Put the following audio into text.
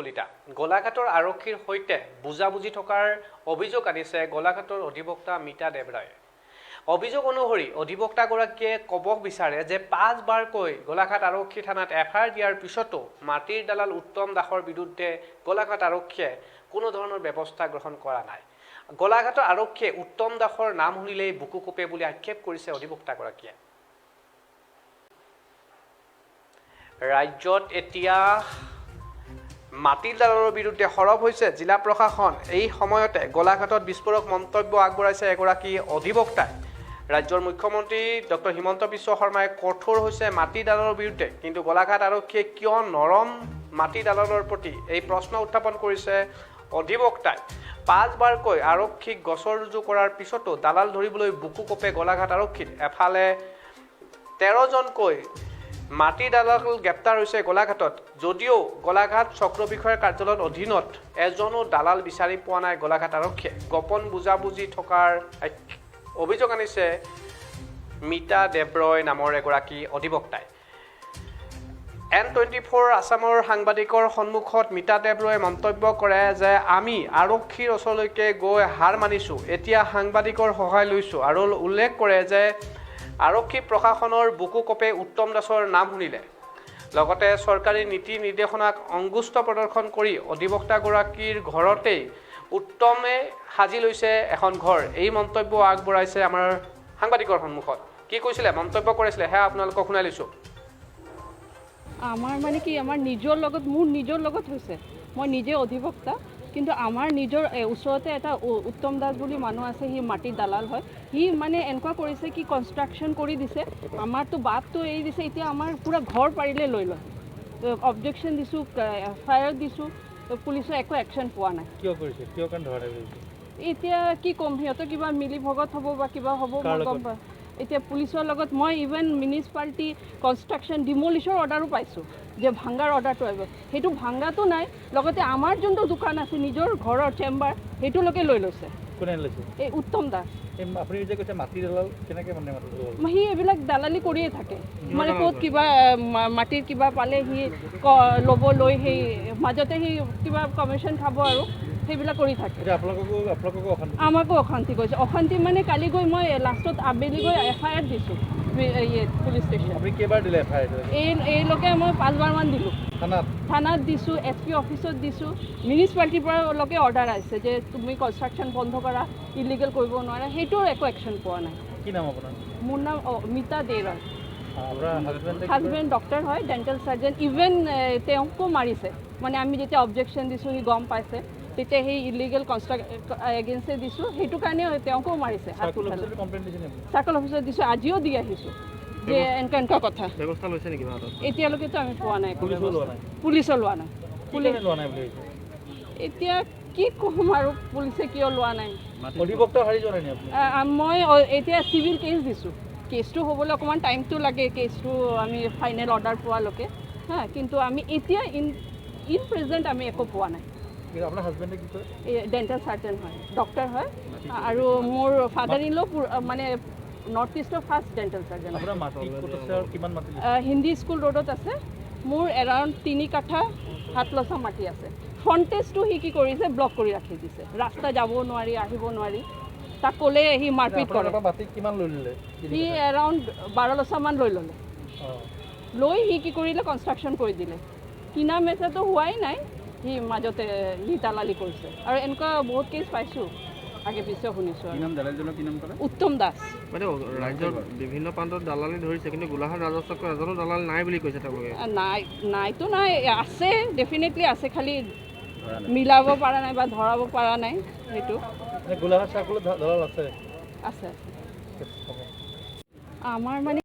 কলিতা গোলাঘাটৰ আৰক্ষীৰ সৈতে বুজাবুজি থকাৰ অভিযোগ আনিছে গোলাঘাটৰ অধিবক্তা মিতা দেৱৰায়ে। অভিযোগ অনুসৰি অধিবক্তাগৰাকীয়ে ক'ব বিচাৰে যে 5 বাৰকৈ গোলাঘাট আৰক্ষী থানাত এফআইআৰ দিয়াৰ পিছতো মাটিৰ দালাল উত্তম দাসৰ বিৰুদ্ধে গোলাঘাট আৰক্ষীয়ে কোনো ধৰণৰ ব্যৱস্থা গ্ৰহণ কৰা নাই। গোলাঘাটৰ আৰক্ষীয়ে উত্তম দাসৰ নাম শুনিলেই বুকু কোপে বুলি আক্ষেপ কৰিছে অধিবক্তাগৰাকীয়ে। ৰাজ্যত এতিয়া মাটিৰ দালালৰ বিৰুদ্ধে সৰব হৈছে জিলা প্ৰশাসন। এই সময়তে গোলাঘাটত বিস্ফোৰক মন্তব্য আগবঢ়াইছে এগৰাকী অধিবক্তাই। ৰাজ্যৰ মুখ্যমন্ত্ৰী ডক্টৰ হিমন্ত বিশ্ব শৰ্মাই কঠোৰ হৈছে মাটি দালালৰ বিৰুদ্ধে, কিন্তু গোলাঘাট আৰক্ষীয়ে কিয় নৰম মাটি দালালৰ প্ৰতি এই প্ৰশ্ন উত্থাপন কৰিছে অধিবক্তাই। 5 বাৰকৈ আৰক্ষীক গছৰ ৰুজু কৰাৰ পিছতো দালাল ধৰিবলৈ বুকু কোপে গোলাঘাট আৰক্ষীত। এফালে 13জনকৈ মাটি দালাল গ্ৰেপ্তাৰ হৈছে গোলাঘাটত, যদিও গোলাঘাট চক্ৰ বিষয়াৰ কাৰ্যালয়ৰ অধীনত এজনো দালাল বিচাৰি পোৱা নাই গোলাঘাট আৰক্ষীয়ে। গোপন বুজাবুজি থকাৰ অভিযোগ আনিছে মিতা দেৱৰয় নামৰ এগৰাকী অধিবক্তাই। N24 আছামৰ সাংবাদিকৰ সন্মুখত মিতা দেৱৰয়ে মন্তব্য কৰে যে আমি আৰক্ষীৰ ওচৰলৈকে গৈ হাৰ মানিছোঁ, এতিয়া সাংবাদিকৰ সহায় লৈছোঁ, আৰু উল্লেখ কৰে যে আৰক্ষী প্ৰশাসনৰ বুকু কোপে উত্তম দাসৰ নাম শুনিলে। লগতে চৰকাৰী নীতি নিৰ্দেশনাক অংগুষ্ট প্ৰদৰ্শন কৰি অধিবক্তাগৰাকীৰ ঘৰতেই উত্তমে সাজি লৈছে এখন ঘৰ। এই মন্তব্য আগবঢ়াইছে আমাৰ সাংবাদিকৰ সন্মুখত। কি কৈছিলে, মন্তব্য কৰিছিলে, সেয়া আপোনালোকক শুনাই লৈছোঁ। আমাৰ মানে কি, আমাৰ মোৰ নিজৰ লগত হৈছে। মই নিজে অধিবক্তা, কিন্তু আমাৰ নিজৰ ওচৰতে এটা উত্তম দাস বুলি মানুহ আছে, সি মাটিৰ দালাল হয়। সি মানে এনেকুৱা কৰিছে কি কনষ্ট্ৰাকশ্যন কৰি দিছে, আমাৰতো বাটটো এৰি দিছে, এতিয়া আমাৰ পূৰা ঘৰ পাৰিলে লৈ লয়। অবজেকশ্যন দিছোঁ, এফআইআৰ দিছোঁ, পুলিচে একো একশ্যন পোৱা নাই। কিয় কৰিছে, কিয় কাৰণ ধৰা নাই? এতিয়া কি ক'ম, সিহঁতৰ কিবা মিলি ভগত হ'ব বা কিবা হ'ব মই গম পাওঁ। এতিয়া পুলিচৰ লগত মই ইভেন মিউনিচিপালিটি কনষ্ট্ৰাকশ্যন ডিমলিছৰ অৰ্ডাৰো পাইছোঁ যে ভাঙাৰ অৰ্ডাৰটো আহিব। সেইটো ভাঙাটো নাই, লগতে আমাৰ যোনটো দোকান আছে নিজৰ ঘৰৰ চেম্বাৰ সেইটোলৈকে লৈ লৈছে। কোনে লৈছে? এই উত্তম দাস। আপুনি যে কৈছে মাটি দালাল, কেনেকৈ মানে মাটি দালাল? সি এইবিলাক দালালি কৰিয়ে থাকে, মানে ক'ত কিবা মাটিৰ কিবা পালে সি ল'ব, লৈ সেই মাজতে সি কিবা কমিশ্যন খাব আৰু সেইবিলাক কৰি থাকে। আমাকো অশান্তি কৰিছে। অশান্তি মানে কালি গৈ মই লাষ্টত আবেলি গৈ এফআইআৰ দিছোঁ পুলিচ ষ্টেচন। আপুনি কেইবাৰ দিলে এফআইআৰ? এইলৈকে মই 5 বাৰমান দিলোঁ। থানাত দিছোঁ, SP অফিচত দিছোঁ, মিউনিচিপালিটিৰ পৰালৈকে অৰ্ডাৰ আহিছে যে তুমি কনষ্ট্ৰাকশ্যন বন্ধ কৰা, ইলিগেল কৰিব নোৱাৰা। সেইটোৰ একো একশ্যন পোৱা নাই। কি নাম আপোনাৰ? মোৰ নাম মিতা দেৱৰায়। হাজবেণ্ড ডক্টৰ হয়, ডেণ্টেল চাৰ্জন। ইভেন তেওঁকো মাৰিছে, মানে আমি যেতিয়া অবজেকশ্যন দিছোঁ সি গম পাইছে, তেতিয়া সেই ইলিগেল এগেইনষ্টে দিছোঁ, সেইটো কাৰণে তেওঁকো মাৰিছে। চাৰ্কল অফিচত দিছোঁ, আজিও দি আহিছোঁ যে এনেকুৱা কথা। ব্যৱস্থা লৈছে নেকি? এতিয়ালৈকেতো আমি পোৱা নাই, পুলিচৰ লোৱা নাই। এতিয়া কি ক'ম আৰু, পুলিচে কিয় লোৱা নাই? মই এতিয়া চিভিল কেছ দিছোঁ। কেছটো হ'বলৈ অকণমান টাইমটো লাগে, কেছটো আমি ফাইনেল অৰ্ডাৰ পোৱালৈকে। কিন্তু আমি এতিয়া ইন প্ৰেজেণ্ট আমি একো পোৱা নাই। আপোনাৰ হাজবেণ্ডে কি কৰে? ডেণ্টেল চাৰ্জন হয়, ডক্টৰ হয়, আৰু মোৰ ফাদাৰ ইন ল' মানে নৰ্থ ইষ্টৰ first dental surgeon. Hindi school ৰোডত আছে। মোৰ এৰাউণ্ড 3 কাঠা 7 লচা মাটি আছে। ফ্ৰণ্টেজটো সি কি কৰিছে, ব্লক কৰি ৰাখি দিছে, ৰাস্তা যাব নোৱাৰি, আহিব নোৱাৰি। তাক ক'লে সি মাৰপিট কৰে। সি এৰাউণ্ড 12 লচামান লৈ ল'লে। লৈ সি কি কৰিলে, কনষ্ট্ৰাকশ্যন কৰি দিলে। কিনা মেচাটো হোৱাই নাই, সি মাজতে সি দালালি কৰিছে। আৰু এনেকুৱা বহুত কেছ পাইছোঁ, আগে পিছে শুনিছোঁ। উত্তম দাস। মানে ৰাজ্যৰ বিভিন্ন প্ৰান্তত দালালি ধৰিছে, কিন্তু গোলাঘাট ৰাজচক্ৰ এজনো দালাল নাই বুলি কৈছে তেওঁলোকে। নাইতো নাই, আছে, ডেফিনেটলি আছে, খালি মিলাব পৰা নাই বা ধৰাব পৰা নাই। সেইটো গোলাঘাট চাৰ্কলত দালাল আছে। আমাৰ মানে